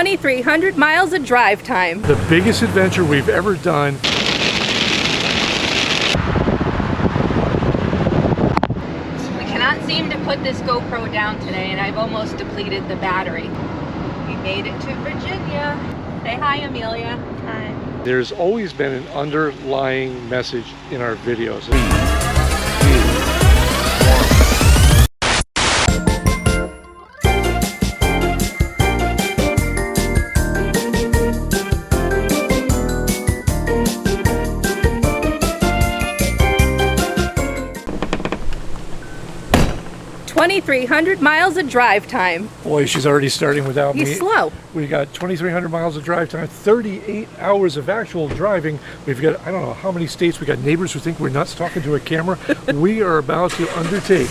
2,300 miles of drive time. The biggest adventure we've ever done. We cannot seem to put this GoPro down today, and I've almost depleted the battery. We made it to Virginia. Say hi, Amelia. Hi. There's always been an underlying message in our videos. $2,300 miles of drive time. Boy, she's already starting without me. He's slow. We got 2,300 miles of drive time, 38 hours of actual driving. We've got, I don't know how many states. We got neighbors who think we're nuts talking to a camera. We are about to undertake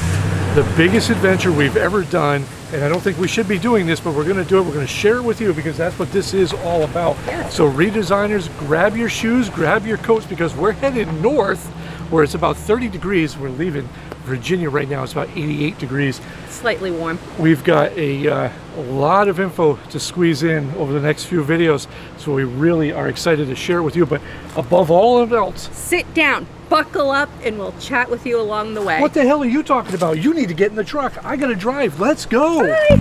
the biggest adventure we've ever done. And I don't think we should be doing this, but we're going to do it. We're going to share it with you because that's what this is all about. Yes. So redesigners, grab your shoes, grab your coats, because we're headed north where it's about 30 degrees. We're leaving Virginia right now. It's about 88 degrees. Slightly warm. We've got a lot of info to squeeze in over the next few videos, so we really are excited to share it with you. But above all else, sit down, buckle up, and we'll chat with you along the way. what the hell are you talking about? You need to get in the truck. I gotta drive. Let's go. Bye.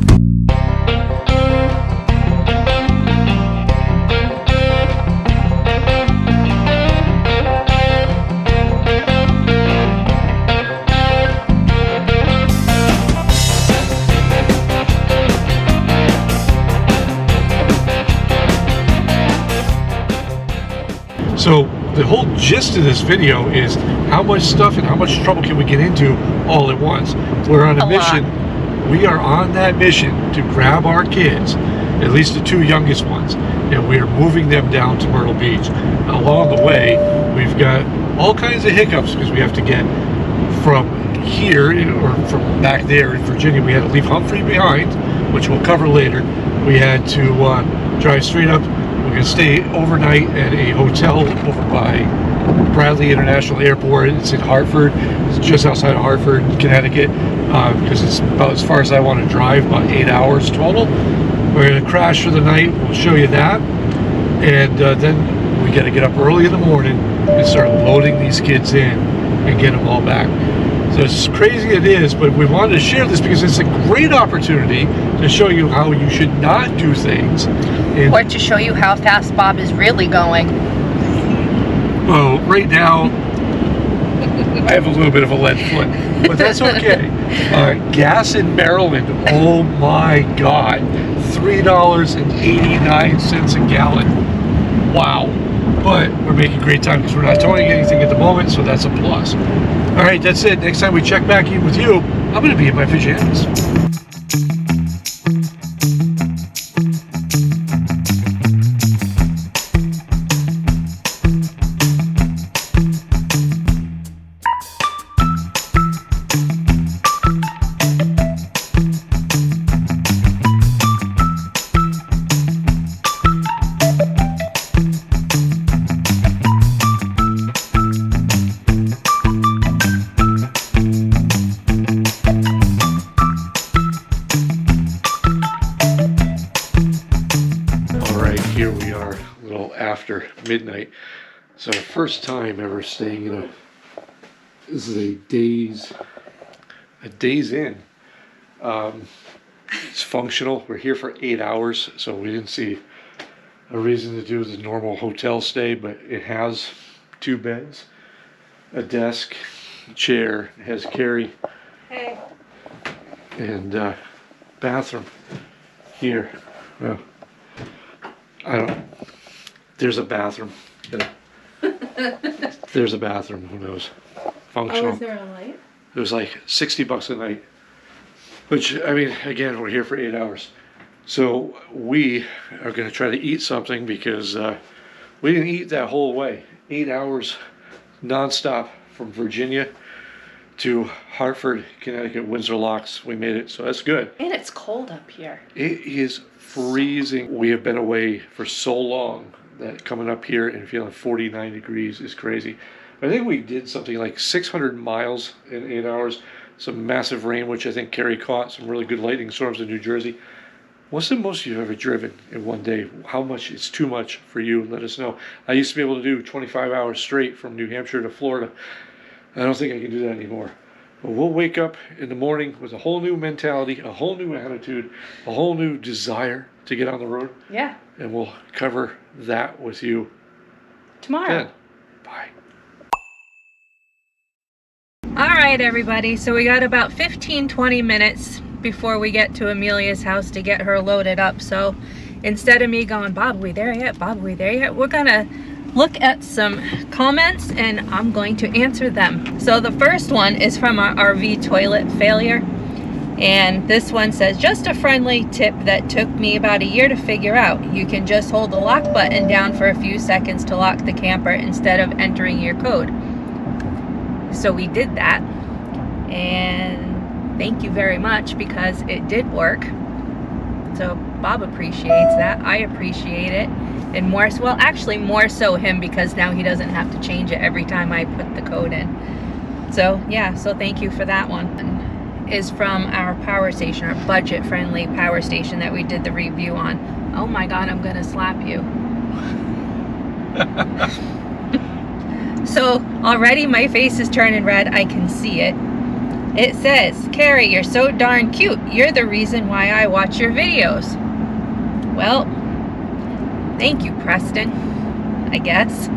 So the whole gist of this video is how much stuff and how much trouble can we get into all at once. We're on a mission. We are on that mission to grab our kids, at least the two youngest ones, and we are moving them down to Myrtle Beach. Along the way, we've got all kinds of hiccups because we have to get from here or from back there in Virginia. We had to leave Humphrey behind, which we'll cover later. We had to drive straight up. We're going to stay overnight at a hotel over by Bradley International Airport. It's in Hartford. It's just outside of Hartford, Connecticut, because it's about as far as I want to drive, about 8 hours total. We're going to crash for the night. We'll show you that. And then we got to get up early in the morning and start loading these kids in and get them all back. So as crazy it is, but we wanted to share this because it's a great opportunity to show you how you should not do things. Or to show you how fast Bob is really going. Well, right now, I have a little bit of a lead foot, but that's okay. Gas in Maryland, oh my God, $3.89 a gallon. Wow. But we're making great time because we're not towing anything at the moment, so that's a plus. All right, that's it. Next time we check back in with you, I'm going to be in my pajamas. Here we are, a little after midnight. So first time ever staying in a, this is a days in. It's functional. We're here for 8 hours, so we didn't see a reason to do the normal hotel stay, but it has 2 beds, a desk, a chair. It has Karri. Hey. And bathroom here. Well, I don't. There's a bathroom. There's a bathroom. Who knows? Functional. Oh, is there a light? It was like $60 a night. Which, I mean, again, we're here for 8 hours. So we are going to try to eat something because we didn't eat that whole way. 8 hours nonstop from Virginia to Hartford, Connecticut, Windsor Locks. We made it, so that's good. And it's cold up here. It is freezing. We have been away for so long that coming up here and feeling 49 degrees is crazy. I think we did something like 600 miles in 8 hours. Some massive rain, which I think Karri caught. Some really good lightning storms in New Jersey. What's the most you've ever driven in one day? How much is too much for you? Let us know. I used to be able to do 25 hours straight from New Hampshire to Florida. I don't think I can do that anymore. But we'll wake up in the morning with a whole new mentality, a whole new attitude, a whole new desire to get on the road. Yeah. And we'll cover that with you tomorrow. then. Bye. All right, everybody. So we got about 15-20 minutes before we get to Amelia's house to get her loaded up. So instead of me going, Bob, are we there yet? Bob, are we there yet? We're gonna look at some comments and I'm going to answer them. So the first one is from our RV toilet failure. And this one says, just a friendly tip that took me about a year to figure out. You can just hold the lock button down for a few seconds to lock the camper instead of entering your code. So we did that. And thank you very much, because it did work. So Bob appreciates that. I appreciate it. And more, well, actually more so him, because now he doesn't have to change it every time I put the code in. So yeah, so thank you for that one. Is from our power station, our budget-friendly power station that we did the review on. Oh my God, I'm gonna slap you. So already my face is turning red. I can see it. It says, Karri, you're so darn cute. You're the reason why I watch your videos. Well, thank you, Preston, I guess.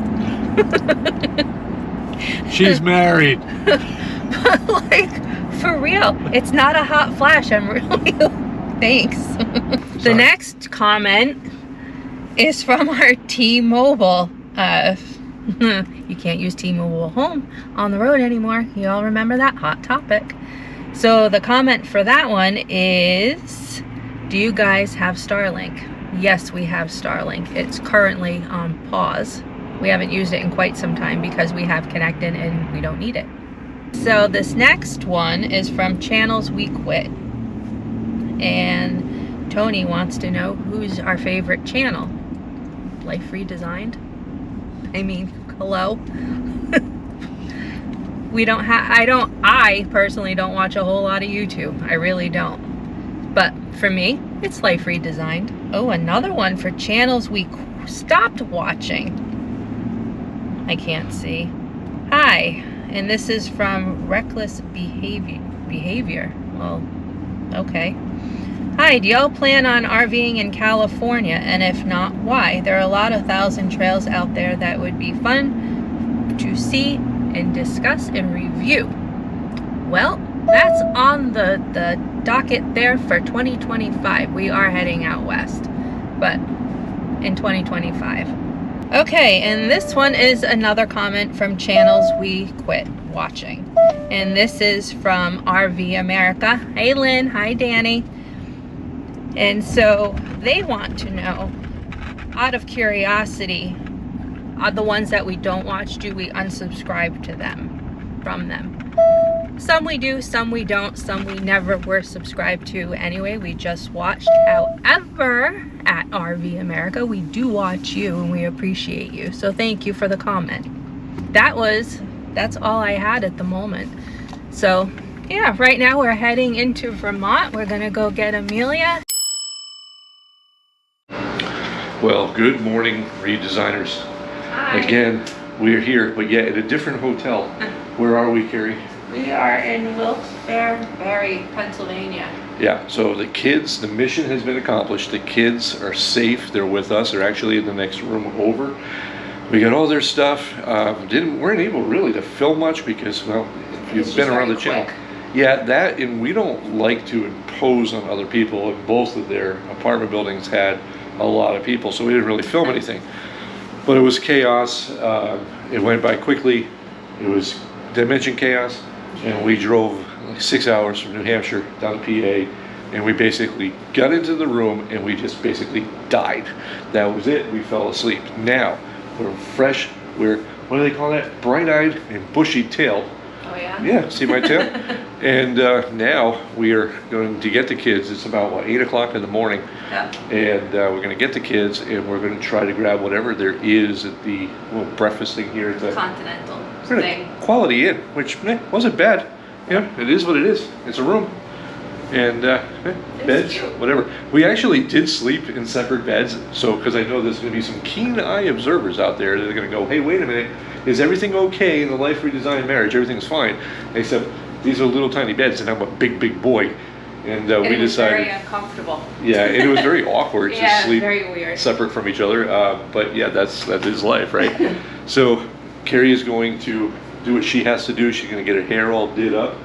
She's married. But like, for real, it's not a hot flash. I'm really, thanks. The next comment is from our T-Mobile. You can't use T-Mobile Home on the road anymore. You all remember that? Hot topic. So the comment for that one is, do you guys have Starlink? Yes, we have Starlink. It's currently on pause. We haven't used it in quite some time because we have connected and we don't need it. So this next one is from Channels We Quit. And Tony wants to know who's our favorite channel. Life Redesigned? I mean, hello? I personally don't watch a whole lot of YouTube. I really don't. But for me, it's Life Redesigned. Oh, another one for channels we stopped watching. I can't see. Hi, and this is from Reckless Behavior. Well, okay. Hi, do y'all plan on RVing in California? And if not, why? There are a lot of 1,000 trails out there that would be fun to see and discuss and review. Well, that's on the docket there for 2025. We are heading out west, but in 2025. Okay, and this one is another comment from Channels We Quit Watching. And this is from RV America. Hey Lynn, hi Danny. And so they want to know, out of curiosity, the ones that we don't watch, do we unsubscribe to them, from them? Some we do, some we don't, some we never were subscribed to anyway. We just watched. However, at RV America, we do watch you and we appreciate you. So thank you for the comment. That's all I had at the moment. So yeah, right now we're heading into Vermont. We're gonna go get Amelia. Well, good morning, redesigners. Hi. Again, we're here, but yet at a different hotel. Where are we, Karri? We are in Wilkes-Barre, Pennsylvania. Yeah, so the kids, the mission has been accomplished. The kids are safe. They're with us. They're actually in the next room over. We got all their stuff. Weren't able really to film much because, well, if you've been around the channel. Yeah, that, and we don't like to impose on other people. And both of their apartment buildings had a lot of people, so we didn't really film anything. But it was chaos. It went by quickly. It was dimension chaos. And we drove like 6 hours from New Hampshire down to PA, and we basically got into the room and we just basically died. That was it. We fell asleep. Now we're fresh. We're, what do they call that? Bright-eyed and bushy-tailed. Oh yeah? Yeah, see my tail? And now we are going to get the kids. It's about, what, 8 o'clock in the morning. Yep. And we're going to get the kids, and we're going to try to grab whatever there is at the little breakfast thing here at the Continental Quality Inn, which wasn't bad. Yeah, it is what it is. It's a room. And beds, whatever. We actually did sleep in separate beds, so because I know there's going to be some keen eye observers out there that are going to go, hey, wait a minute, is everything okay in the life redesigned marriage? Everything's fine, except these are little tiny beds, and I'm a big boy. And we decided. Very uncomfortable. Yeah, and it was very awkward to sleep very weird. separate from each other. But yeah, that is life, right? So Karri is going to do what she has to do. She's going to get her hair all did up.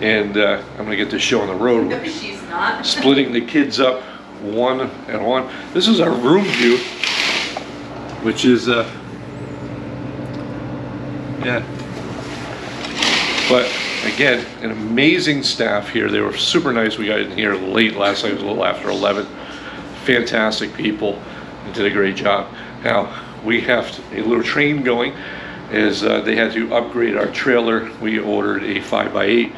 And I'm going to get this show on the road. No, she's not. Splitting the kids up one and one. This is our room view, which is, yeah. But again, an amazing staff here. They were super nice. We got in here late last night. It was a little after 11. Fantastic people. They did a great job. Now, we have a little train going. Is they had to upgrade our trailer. We ordered a 5x8.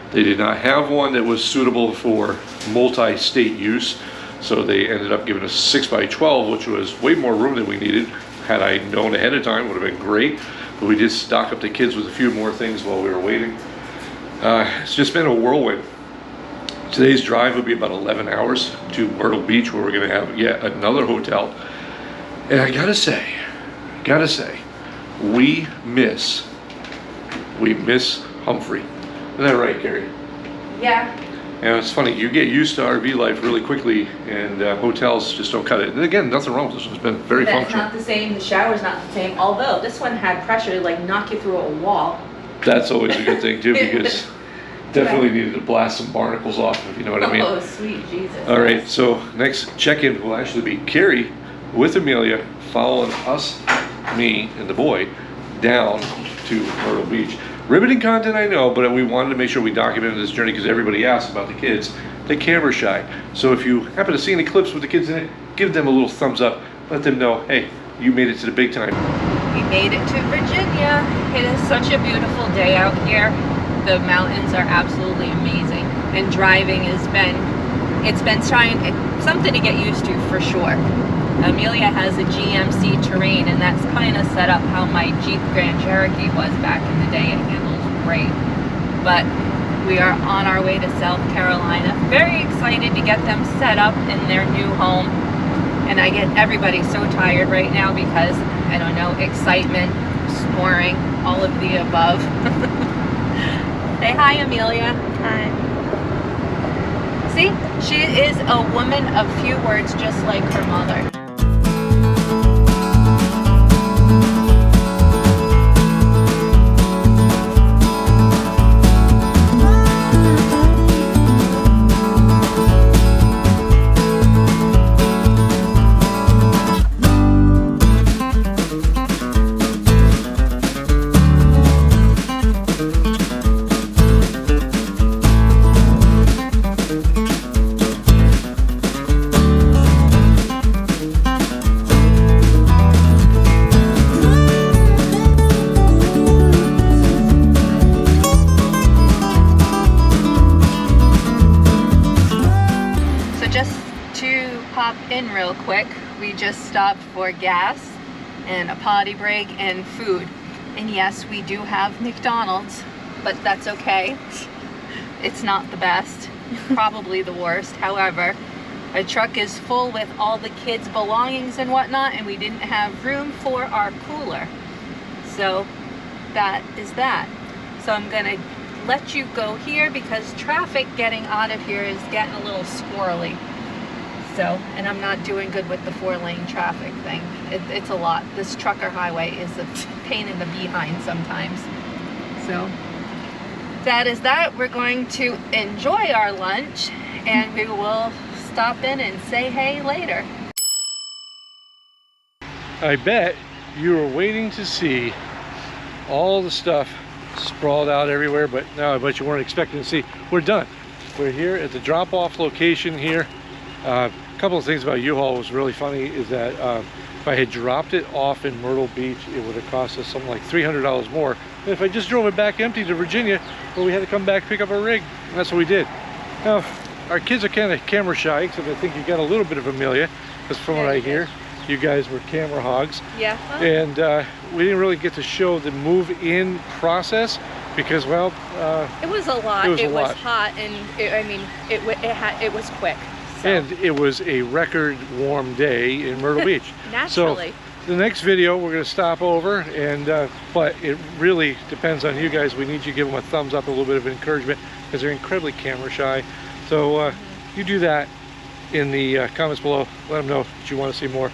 They did not have one that was suitable for multi-state use, so they ended up giving us 6x12, which was way more room than we needed. Had I known ahead of time, would have been great, but we did stock up the kids with a few more things while we were waiting. It's just been a whirlwind. Today's drive will be about 11 hours to Myrtle Beach, where we're going to have yet another hotel. And I gotta say, we miss Humphrey. Isn't that right, Karri? Yeah. And it's funny, you get used to RV life really quickly, and hotels just don't cut it. And again, nothing wrong with this. It's been very functional. It's not the same. The shower's not the same. Although this one had pressure to like knock you through a wall. That's always a good thing too, because definitely needed to blast some barnacles off, if you know what I mean. Oh, sweet Jesus. All right, so next check-in will actually be Karri with Amelia following us, me, and the boy down to Myrtle Beach. Riveting content, I know, but we wanted to make sure we documented this journey because everybody asked about the kids. They're camera shy. So if you happen to see any clips with the kids in it, give them a little thumbs up. Let them know, hey, you made it to the big time. We made it to Virginia. It is such a beautiful day out here. The mountains are absolutely amazing. And driving it's been something to get used to for sure. Amelia has a GMC Terrain, and that's kind of set up how my Jeep Grand Cherokee was back in the day. It handles great. But we are on our way to South Carolina. Very excited to get them set up in their new home. And I get everybody so tired right now because, I don't know, excitement, snoring, all of the above. Say hi, Amelia. Hi. See, she is a woman of few words, just like her mother. In real quick, we just stopped for gas and a potty break and food. And yes, we do have McDonald's, but that's okay. It's not the best, probably the worst. However, a truck is full with all the kids' belongings and whatnot, and we didn't have room for our cooler. So that is that. So I'm gonna let you go here because traffic getting out of here is getting a little squirrely. So, and I'm not doing good with the 4-lane traffic thing. It's a lot. This trucker highway is a pain in the behind sometimes. So, that is that. We're going to enjoy our lunch and we will stop in and say hey later. I bet you were waiting to see all the stuff sprawled out everywhere, but no, I bet you weren't expecting to see. We're done. We're here at the drop-off location here. A couple of things about U-Haul was really funny is that if I had dropped it off in Myrtle Beach, it would have cost us something like $300 more than if I just drove it back empty to Virginia, where we had to come back pick up our rig. And that's what we did. Now, our kids are kind of camera shy, except I think you got a little bit of Amelia, because from what I hear, you guys were camera hogs. Yeah. And we didn't really get to show the move-in process, because, well, it was a lot. It was hot, and it was quick. So. And it was a record warm day in Myrtle Beach. Naturally. So the next video we're going to stop over, and but it really depends on you guys. We need you to give them a thumbs up, a little bit of encouragement, because they're incredibly camera shy. So you do that in the comments below. Let them know that you want to see more.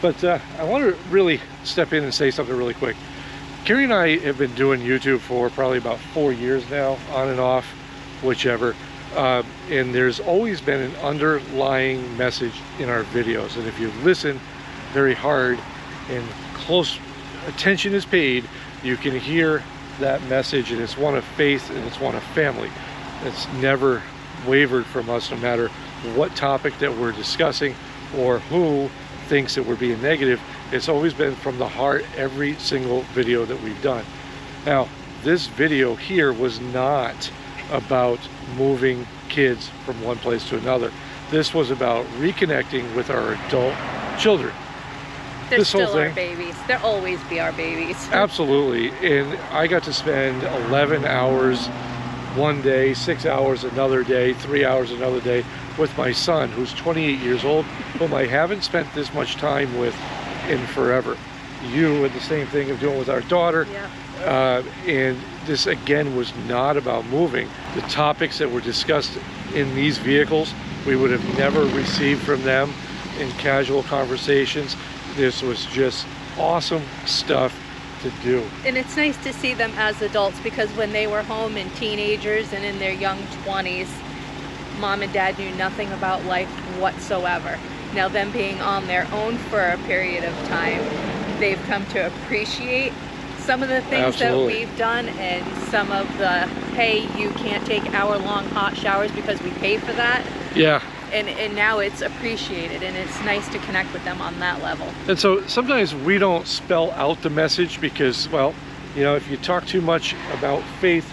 But I want to really step in and say something really quick. Karri and I have been doing YouTube for probably about 4 years now, on and off, whichever. And there's always been an underlying message in our videos. And if you listen very hard and close attention is paid, you can hear that message, and it's one of faith and it's one of family. It's never wavered from us, no matter what topic that we're discussing or who thinks that we're being negative. It's always been from the heart, every single video that we've done. Now, this video here was not about moving kids from one place to another. This was about reconnecting with our adult children. They're this still whole thing, our babies. They'll always be our babies. Absolutely. And I got to spend 11 hours one day, 6 hours another day, 3 hours another day with my son, who's 28 years old, whom I haven't spent this much time with in forever. You had the same thing of doing with our daughter. Yeah. And this again was not about moving. The topics that were discussed in these vehicles, we would have never received from them in casual conversations. This was just awesome stuff to do. And it's nice to see them as adults, because when they were home and teenagers and in their young 20s, mom and dad knew nothing about life whatsoever. Now, them being on their own for a period of time, they've come to appreciate some of the things Absolutely. that we've done, and some of the, hey, you can't take hour-long hot showers because we pay for that. Yeah. And now it's appreciated, and it's nice to connect with them on that level. And so sometimes we don't spell out the message because, well, you know, if you talk too much about faith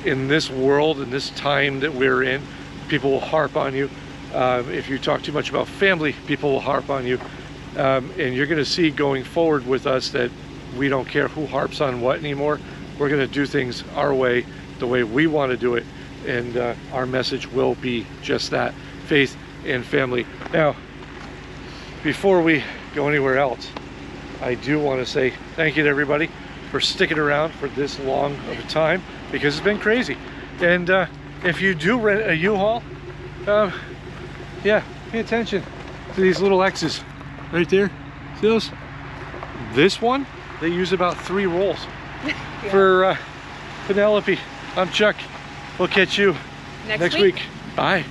in this world, in this time that we're in, people will harp on you. If you talk too much about family, people will harp on you. And you're going to see going forward with us that we don't care who harps on what anymore. We're going to do things our way, the way we want to do it. And our message will be just that, faith and family. Now, before we go anywhere else, I do want to say thank you to everybody for sticking around for this long of a time, because it's been crazy. And if you do rent a U-Haul, yeah, pay attention to these little X's right there. See those? This one, they use about 3 rolls. Yeah. For Penelope, I'm Chuck. We'll catch you next week. Bye.